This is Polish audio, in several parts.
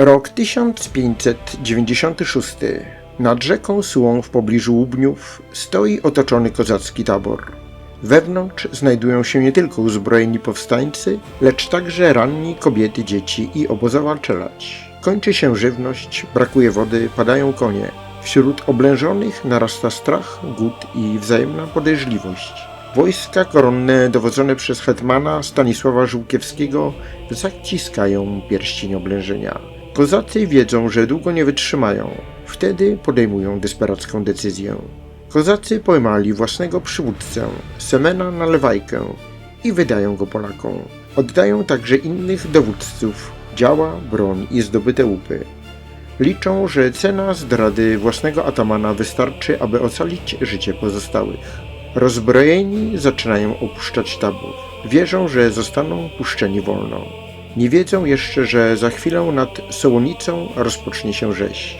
Rok 1596. Nad rzeką Sułą w pobliżu Łubniów stoi otoczony kozacki tabor. Wewnątrz znajdują się nie tylko uzbrojeni powstańcy, lecz także ranni, kobiety, dzieci i obozowa czelać. Kończy się żywność, brakuje wody, padają konie. Wśród oblężonych narasta strach, głód i wzajemna podejrzliwość. Wojska koronne dowodzone przez hetmana Stanisława Żółkiewskiego zaciskają pierścień oblężenia. Kozacy wiedzą, że długo nie wytrzymają. Wtedy podejmują desperacką decyzję. Kozacy pojmali własnego przywódcę, Semena Nalewajkę, i wydają go Polakom. Oddają także innych dowódców, działa, broń i zdobyte łupy. Liczą, że cena zdrady własnego atamana wystarczy, aby ocalić życie pozostałych. Rozbrojeni zaczynają opuszczać tabor. Wierzą, że zostaną puszczeni wolno. Nie wiedzą jeszcze, że za chwilę nad Sołonicą rozpocznie się rzeź.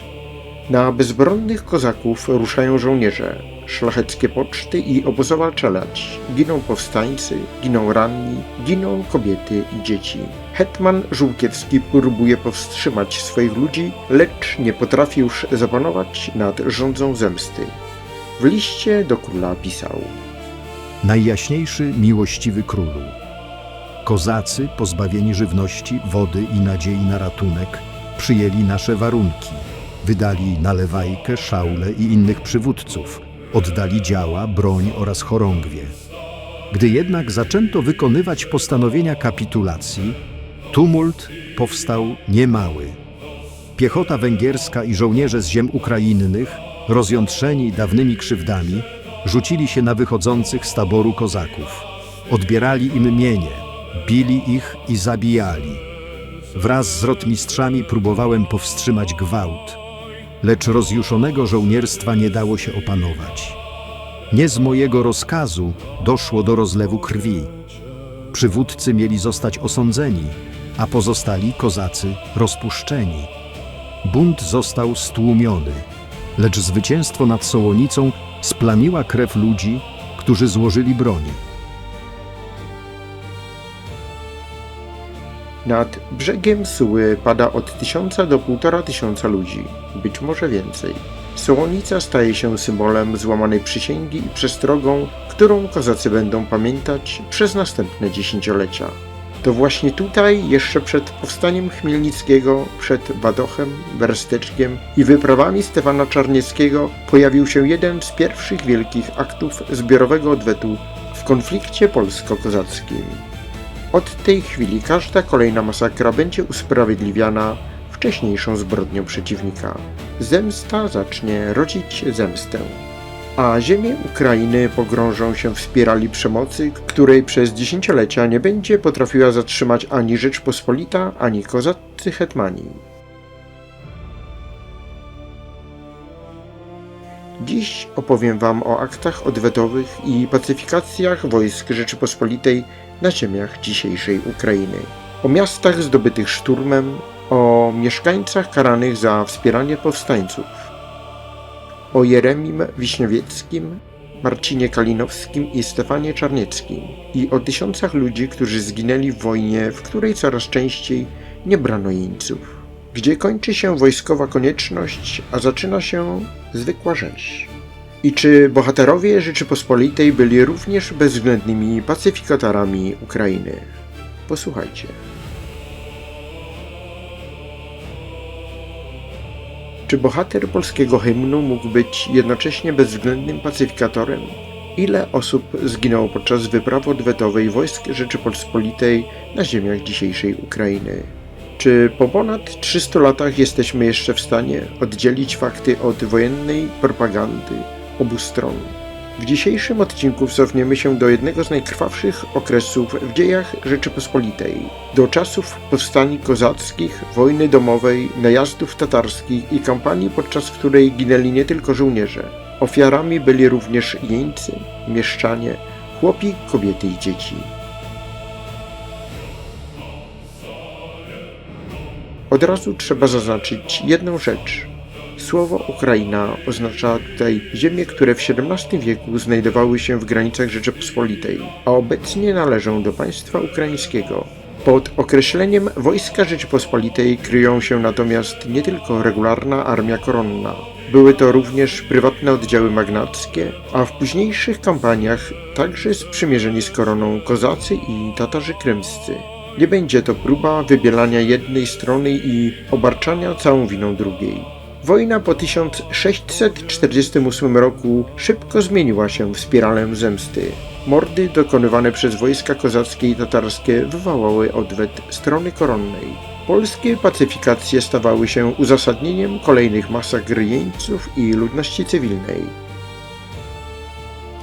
Na bezbronnych kozaków ruszają żołnierze, szlacheckie poczty i obozowa czelać. Giną powstańcy, giną ranni, giną kobiety i dzieci. Hetman Żółkiewski próbuje powstrzymać swoich ludzi, lecz nie potrafi już zapanować nad żądzą zemsty. W liście do króla pisał: Najjaśniejszy, miłościwy królu, kozacy pozbawieni żywności, wody i nadziei na ratunek przyjęli nasze warunki. Wydali Nalewajkę, Szaulę i innych przywódców, oddali działa, broń oraz chorągwie. Gdy jednak zaczęto wykonywać postanowienia kapitulacji, tumult powstał niemały. Piechota węgierska i żołnierze z ziem ukrainnych, rozjątrzeni dawnymi krzywdami, rzucili się na wychodzących z taboru kozaków. Odbierali im mienie, bili ich i zabijali. Wraz z rotmistrzami próbowałem powstrzymać gwałt, lecz rozjuszonego żołnierstwa nie dało się opanować. Nie z mojego rozkazu doszło do rozlewu krwi. Przywódcy mieli zostać osądzeni, a pozostali kozacy rozpuszczeni. Bunt został stłumiony, lecz zwycięstwo nad Sołonicą splamiła krew ludzi, którzy złożyli broń. Nad brzegiem Suły pada od 1000 do 1500 ludzi, być może więcej. Sołonica staje się symbolem złamanej przysięgi i przestrogą, którą kozacy będą pamiętać przez następne dziesięciolecia. To właśnie tutaj, jeszcze przed powstaniem Chmielnickiego, przed Badochem, Bersteczkiem i wyprawami Stefana Czarnieckiego pojawił się jeden z pierwszych wielkich aktów zbiorowego odwetu w konflikcie polsko-kozackim. Od tej chwili każda kolejna masakra będzie usprawiedliwiana wcześniejszą zbrodnią przeciwnika. Zemsta zacznie rodzić zemstę. A ziemie Ukrainy pogrążą się w spirali przemocy, której przez dziesięciolecia nie będzie potrafiła zatrzymać ani Rzeczpospolita, ani kozaccy hetmani. Dziś opowiem Wam o aktach odwetowych i pacyfikacjach wojsk Rzeczypospolitej na ziemiach dzisiejszej Ukrainy. O miastach zdobytych szturmem, o mieszkańcach karanych za wspieranie powstańców, o Jeremim Wiśniowieckim, Marcinie Kalinowskim i Stefanie Czarnieckim i o tysiącach ludzi, którzy zginęli w wojnie, w której coraz częściej nie brano jeńców, gdzie kończy się wojskowa konieczność, a zaczyna się zwykła rzeź. I czy bohaterowie Rzeczypospolitej byli również bezwzględnymi pacyfikatorami Ukrainy? Posłuchajcie. Czy bohater polskiego hymnu mógł być jednocześnie bezwzględnym pacyfikatorem? Ile osób zginęło podczas wyprawy odwetowej wojsk Rzeczypospolitej na ziemiach dzisiejszej Ukrainy? Czy po ponad 300 latach jesteśmy jeszcze w stanie oddzielić fakty od wojennej propagandy obu stron? W dzisiejszym odcinku cofniemy się do jednego z najkrwawszych okresów w dziejach Rzeczypospolitej, do czasów powstań kozackich, wojny domowej, najazdów tatarskich i kampanii, podczas której ginęli nie tylko żołnierze. Ofiarami byli również jeńcy, mieszczanie, chłopi, kobiety i dzieci. Od razu trzeba zaznaczyć jedną rzecz. Słowo Ukraina oznacza tutaj ziemie, które w XVII wieku znajdowały się w granicach Rzeczypospolitej, a obecnie należą do państwa ukraińskiego. Pod określeniem Wojska Rzeczypospolitej kryją się natomiast nie tylko regularna armia koronna. Były to również prywatne oddziały magnackie, a w późniejszych kampaniach także sprzymierzeni z koroną kozacy i Tatarzy krymscy. Nie będzie to próba wybielania jednej strony i obarczania całą winą drugiej. Wojna po 1648 roku szybko zmieniła się w spiralę zemsty. Mordy dokonywane przez wojska kozackie i tatarskie wywołały odwet strony koronnej. Polskie pacyfikacje stawały się uzasadnieniem kolejnych masakr jeńców i ludności cywilnej.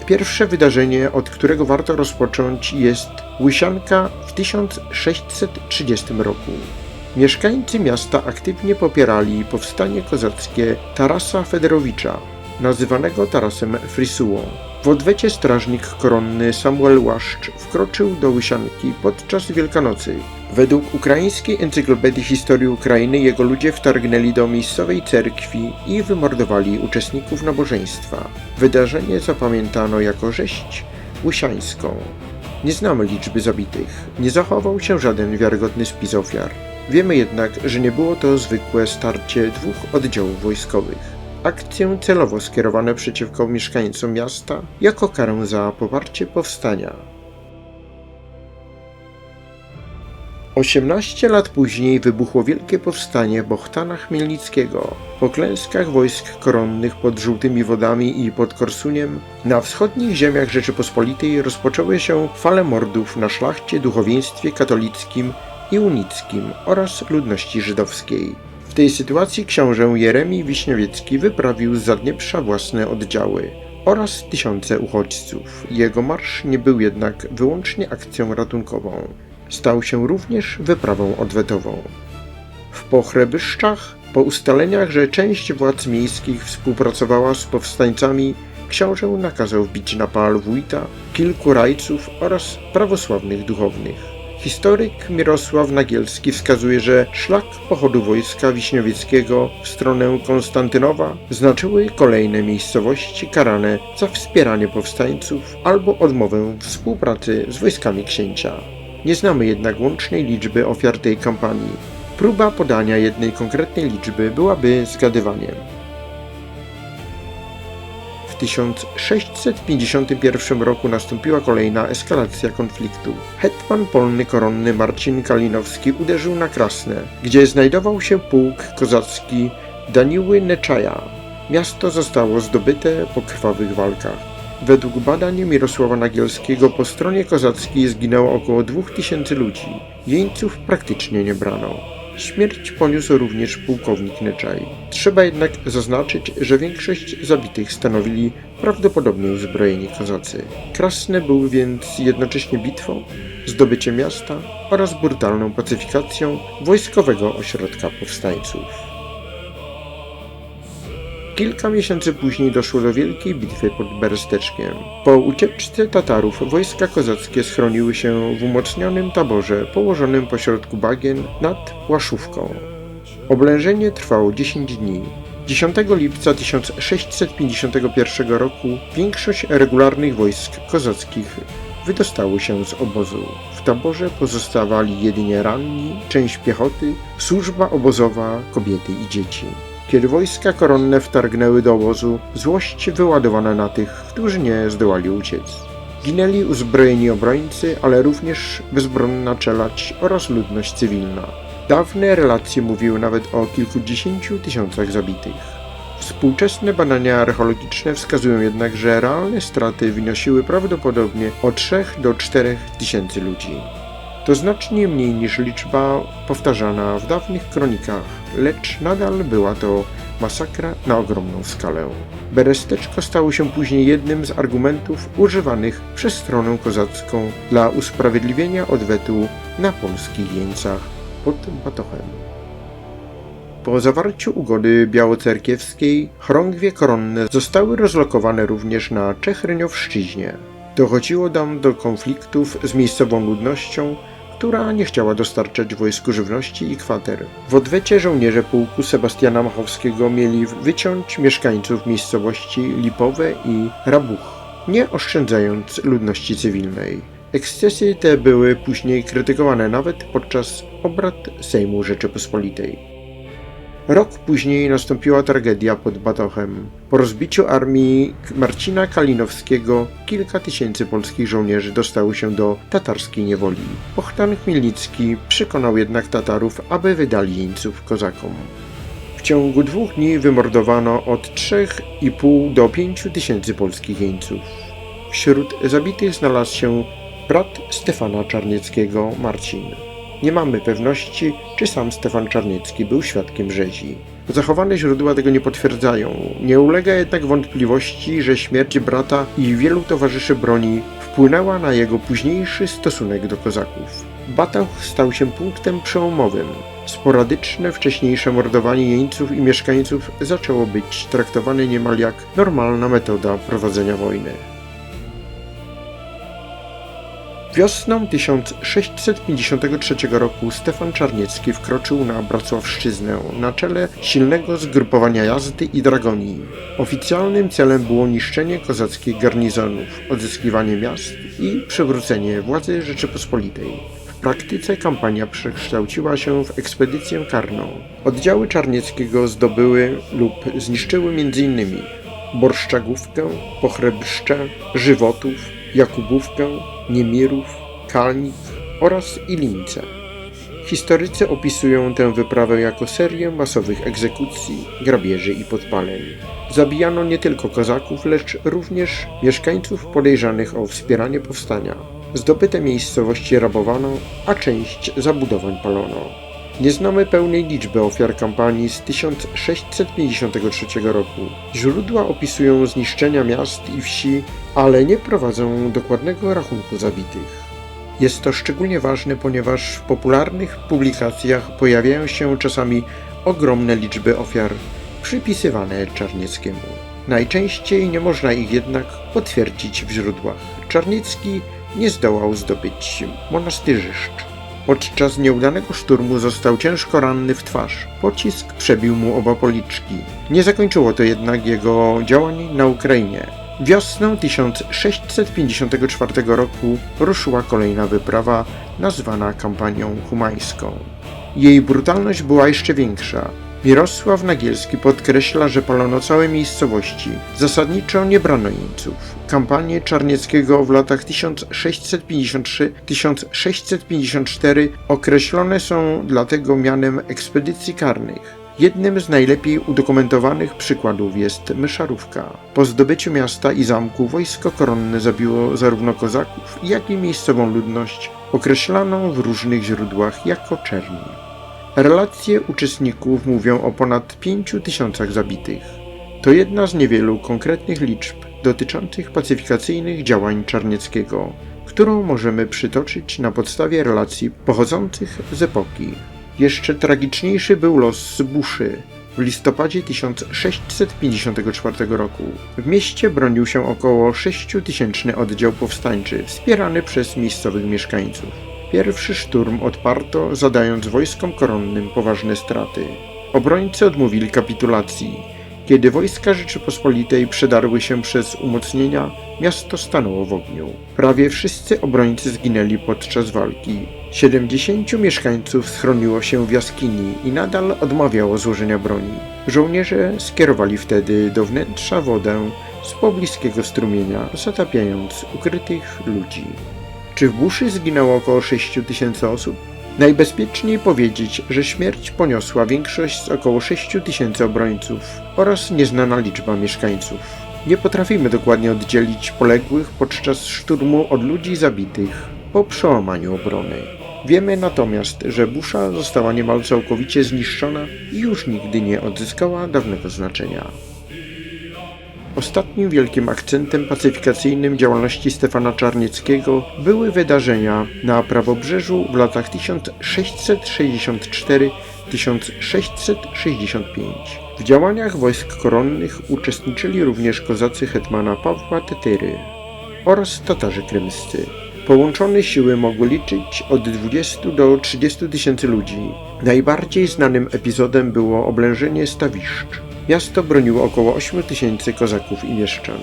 Pierwsze wydarzenie, od którego warto rozpocząć, jest Łysianka w 1630 roku. Mieszkańcy miasta aktywnie popierali powstanie kozackie Tarasa Federowicza, nazywanego Tarasem Frisułą. W odwecie strażnik koronny Samuel Łaszcz wkroczył do Łysianki podczas Wielkanocy. Według ukraińskiej encyklopedii historii Ukrainy jego ludzie wtargnęli do miejscowej cerkwi i wymordowali uczestników nabożeństwa. Wydarzenie zapamiętano jako rzeź łysiańską. Nie znamy liczby zabitych, nie zachował się żaden wiarygodny spis ofiar. Wiemy jednak, że nie było to zwykłe starcie dwóch oddziałów wojskowych. Akcje celowo skierowane przeciwko mieszkańcom miasta jako karę za poparcie powstania. 18 lat później wybuchło wielkie powstanie Bohtana Chmielnickiego. Po klęskach wojsk koronnych pod Żółtymi Wodami i pod Korsuniem na wschodnich ziemiach Rzeczypospolitej rozpoczęły się fale mordów na szlachcie, duchowieństwie katolickim i unickim oraz ludności żydowskiej. W tej sytuacji książę Jeremii Wiśniowiecki wyprawił z Zadnieprza własne oddziały oraz tysiące uchodźców. Jego marsz nie był jednak wyłącznie akcją ratunkową. Stał się również wyprawą odwetową. W Pochrebyszczach, po ustaleniach, że część władz miejskich współpracowała z powstańcami, książę nakazał wbić na pal wójta, kilku rajców oraz prawosławnych duchownych. Historyk Mirosław Nagielski wskazuje, że szlak pochodu wojska Wiśniowieckiego w stronę Konstantynowa znaczyły kolejne miejscowości karane za wspieranie powstańców albo odmowę współpracy z wojskami księcia. Nie znamy jednak łącznej liczby ofiar tej kampanii. Próba podania jednej konkretnej liczby byłaby zgadywaniem. W 1651 roku nastąpiła kolejna eskalacja konfliktu. Hetman polny koronny Marcin Kalinowski uderzył na Krasne, gdzie znajdował się pułk kozacki Daniły Neczaja. Miasto zostało zdobyte po krwawych walkach. Według badań Mirosława Nagielskiego po stronie kozackiej zginęło około 2000 ludzi. Jeńców praktycznie nie brano. Śmierć poniósł również pułkownik Neczaj. Trzeba jednak zaznaczyć, że większość zabitych stanowili prawdopodobnie uzbrojeni kozacy. Krasne był więc jednocześnie bitwą, zdobyciem miasta oraz brutalną pacyfikacją wojskowego ośrodka powstańców. Kilka miesięcy później doszło do wielkiej bitwy pod Beresteczkiem. Po ucieczce Tatarów wojska kozackie schroniły się w umocnionym taborze położonym pośrodku bagien nad Łaszówką. Oblężenie trwało 10 dni. 10 lipca 1651 roku większość regularnych wojsk kozackich wydostało się z obozu. W taborze pozostawali jedynie ranni, część piechoty, służba obozowa, kobiety i dzieci. Kiedy wojska koronne wtargnęły do obozu, złość wyładowana na tych, którzy nie zdołali uciec. Ginęli uzbrojeni obrońcy, ale również bezbronna czelać oraz ludność cywilna. Dawne relacje mówiły nawet o kilkudziesięciu tysiącach zabitych. Współczesne badania archeologiczne wskazują jednak, że realne straty wynosiły prawdopodobnie od 3 do 4 tysięcy ludzi. To znacznie mniej niż liczba powtarzana w dawnych kronikach, lecz nadal była to masakra na ogromną skalę. Beresteczko stało się później jednym z argumentów używanych przez stronę kozacką dla usprawiedliwienia odwetu na polskich jeńcach pod Batochem. Po zawarciu ugody białocerkiewskiej chorągwie koronne zostały rozlokowane również na Czechryniowszczyźnie. Dochodziło tam do konfliktów z miejscową ludnością, która nie chciała dostarczać wojsku żywności i kwater. W odwecie żołnierze pułku Sebastiana Machowskiego mieli wyciąć mieszkańców miejscowości Lipowe i Rabuch, nie oszczędzając ludności cywilnej. Ekscesy te były później krytykowane nawet podczas obrad Sejmu Rzeczypospolitej. Rok później nastąpiła tragedia pod Batochem. Po rozbiciu armii Marcina Kalinowskiego kilka tysięcy polskich żołnierzy dostało się do tatarskiej niewoli. Bohdan Chmielnicki przekonał jednak Tatarów, aby wydali jeńców kozakom. W ciągu 2 dni wymordowano od 3,5 do 5 tysięcy polskich jeńców. Wśród zabitych znalazł się brat Stefana Czarnieckiego, Marcin. Nie mamy pewności, czy sam Stefan Czarniecki był świadkiem rzezi. Zachowane źródła tego nie potwierdzają. Nie ulega jednak wątpliwości, że śmierć brata i wielu towarzyszy broni wpłynęła na jego późniejszy stosunek do kozaków. Batoch stał się punktem przełomowym. Sporadyczne wcześniejsze mordowanie jeńców i mieszkańców zaczęło być traktowane niemal jak normalna metoda prowadzenia wojny. Wiosną 1653 roku Stefan Czarniecki wkroczył na Bracławszczyznę na czele silnego zgrupowania jazdy i dragonii. Oficjalnym celem było niszczenie kozackich garnizonów, odzyskiwanie miast i przywrócenie władzy Rzeczypospolitej. W praktyce kampania przekształciła się w ekspedycję karną. Oddziały Czarnieckiego zdobyły lub zniszczyły m.in. Borszczagówkę, Pochrebszcze, Żywotów, Jakubówkę, Niemirów, Kalnik oraz Ilińce. Historycy opisują tę wyprawę jako serię masowych egzekucji, grabieży i podpaleń. Zabijano nie tylko kozaków, lecz również mieszkańców podejrzanych o wspieranie powstania. Zdobyte miejscowości rabowano, a część zabudowań palono. Nie znamy pełnej liczby ofiar kampanii z 1653 roku. Źródła opisują zniszczenia miast i wsi, ale nie prowadzą dokładnego rachunku zabitych. Jest to szczególnie ważne, ponieważ w popularnych publikacjach pojawiają się czasami ogromne liczby ofiar przypisywane Czarnieckiemu. Najczęściej nie można ich jednak potwierdzić w źródłach. Czarniecki nie zdołał zdobyć Monastyrzyszcz. Podczas nieudanego szturmu został ciężko ranny w twarz. Pocisk przebił mu oba policzki. Nie zakończyło to jednak jego działań na Ukrainie. Wiosną 1654 roku ruszyła kolejna wyprawa nazwana kampanią humańską. Jej brutalność była jeszcze większa. Mirosław Nagielski podkreśla, że palono całe miejscowości. Zasadniczo nie brano jeńców. Kampanie Czarnieckiego w latach 1653-1654 określone są dlatego mianem ekspedycji karnych. Jednym z najlepiej udokumentowanych przykładów jest Myszarówka. Po zdobyciu miasta i zamku wojsko koronne zabiło zarówno kozaków, jak i miejscową ludność, określaną w różnych źródłach jako czerni. Relacje uczestników mówią o ponad 5000 zabitych. To jedna z niewielu konkretnych liczb dotyczących pacyfikacyjnych działań Czarnieckiego, którą możemy przytoczyć na podstawie relacji pochodzących z epoki. Jeszcze tragiczniejszy był los Buszy w listopadzie 1654 roku. W mieście bronił się około 6000 oddział powstańczy, wspierany przez miejscowych mieszkańców. Pierwszy szturm odparto, zadając wojskom koronnym poważne straty. Obrońcy odmówili kapitulacji. Kiedy wojska Rzeczypospolitej przedarły się przez umocnienia, miasto stanęło w ogniu. Prawie wszyscy obrońcy zginęli podczas walki. 70 mieszkańców schroniło się w jaskini i nadal odmawiało złożenia broni. Żołnierze skierowali wtedy do wnętrza wodę z pobliskiego strumienia, zatapiając ukrytych ludzi. Czy w Buszy zginęło około 6000 osób? Najbezpieczniej powiedzieć, że śmierć poniosła większość z około 6000 obrońców oraz nieznana liczba mieszkańców. Nie potrafimy dokładnie oddzielić poległych podczas szturmu od ludzi zabitych po przełamaniu obrony. Wiemy natomiast, że Busza została niemal całkowicie zniszczona i już nigdy nie odzyskała dawnego znaczenia. Ostatnim wielkim akcentem pacyfikacyjnym działalności Stefana Czarnieckiego były wydarzenia na prawobrzeżu w latach 1664-1665. W działaniach wojsk koronnych uczestniczyli również kozacy hetmana Pawła Tetyry oraz Tatarzy krymscy. Połączone siły mogły liczyć od 20 do 30 tysięcy ludzi. Najbardziej znanym epizodem było oblężenie Stawiszcz. Miasto broniło około 8 tysięcy kozaków i mieszczan.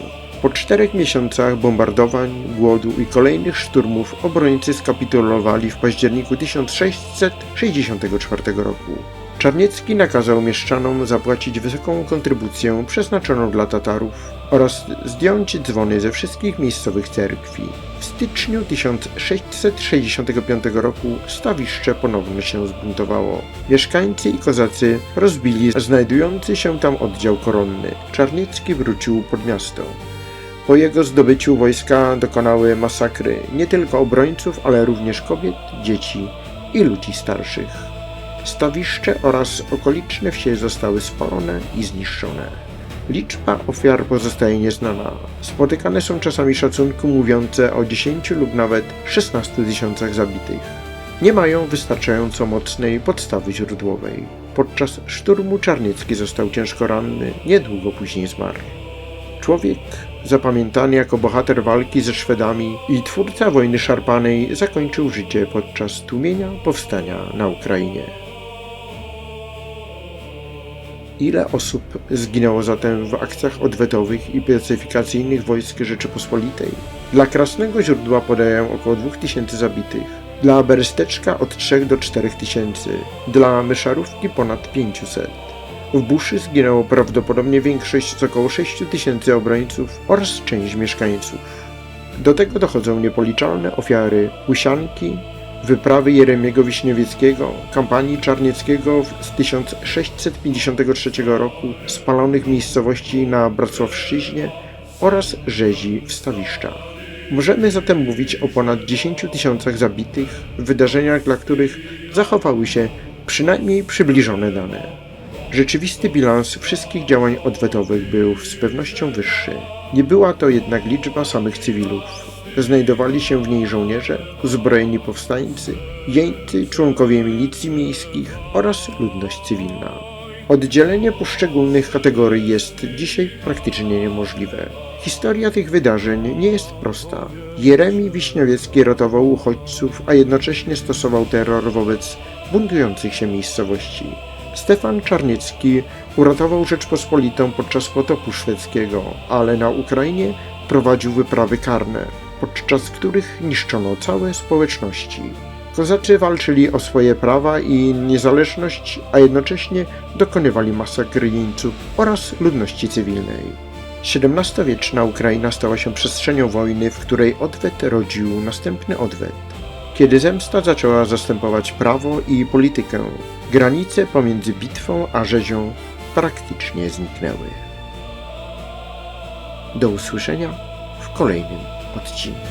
Po 4 miesiącach bombardowań, głodu i kolejnych szturmów obrońcy skapitulowali w październiku 1664 roku. Czarniecki nakazał mieszczanom zapłacić wysoką kontrybucję przeznaczoną dla Tatarów oraz zdjąć dzwony ze wszystkich miejscowych cerkwi. W styczniu 1665 roku Stawiszcze ponownie się zbuntowało. Mieszkańcy i kozacy rozbili znajdujący się tam oddział koronny. Czarniecki wrócił pod miasto. Po jego zdobyciu wojska dokonały masakry nie tylko obrońców, ale również kobiet, dzieci i ludzi starszych. Stawiszcze oraz okoliczne wsie zostały spalone i zniszczone. Liczba ofiar pozostaje nieznana. Spotykane są czasami szacunki mówiące o 10 lub nawet 16 tysiącach zabitych. Nie mają wystarczająco mocnej podstawy źródłowej. Podczas szturmu Czarniecki został ciężko ranny, niedługo później zmarł. Człowiek zapamiętany jako bohater walki ze Szwedami i twórca wojny szarpanej zakończył życie podczas tłumienia powstania na Ukrainie. Ile osób zginęło zatem w akcjach odwetowych i pacyfikacyjnych wojsk Rzeczypospolitej? Dla Krasnego Źródła podają około 2000 zabitych, dla Beresteczka od 3 do 4000, dla Myszarówki ponad 500. W Buszy zginęło prawdopodobnie większość z około 6000 obrońców oraz część mieszkańców. Do tego dochodzą niepoliczalne ofiary Łysianki, wyprawy Jeremiego Wiśniewieckiego, kampanii Czarnieckiego z 1653 roku, spalonych miejscowości na Bracławszczyźnie oraz rzezi w Stawiszczach. Możemy zatem mówić o ponad 10 tysiącach zabitych, wydarzeniach, dla których zachowały się przynajmniej przybliżone dane. Rzeczywisty bilans wszystkich działań odwetowych był z pewnością wyższy. Nie była to jednak liczba samych cywilów. Znajdowali się w niej żołnierze, uzbrojeni powstańcy, jeńcy, członkowie milicji miejskich oraz ludność cywilna. Oddzielenie poszczególnych kategorii jest dzisiaj praktycznie niemożliwe. Historia tych wydarzeń nie jest prosta. Jeremi Wiśniewiecki ratował uchodźców, a jednocześnie stosował terror wobec buntujących się miejscowości. Stefan Czarniecki uratował Rzeczpospolitą podczas potopu szwedzkiego, ale na Ukrainie prowadził wyprawy karne, podczas których niszczono całe społeczności. Kozacy walczyli o swoje prawa i niezależność, a jednocześnie dokonywali masakr jeńców oraz ludności cywilnej. XVII-wieczna Ukraina stała się przestrzenią wojny, w której odwet rodził następny odwet. Kiedy zemsta zaczęła zastępować prawo i politykę, granice pomiędzy bitwą a rzezią praktycznie zniknęły. Do usłyszenia w kolejnym odcinku.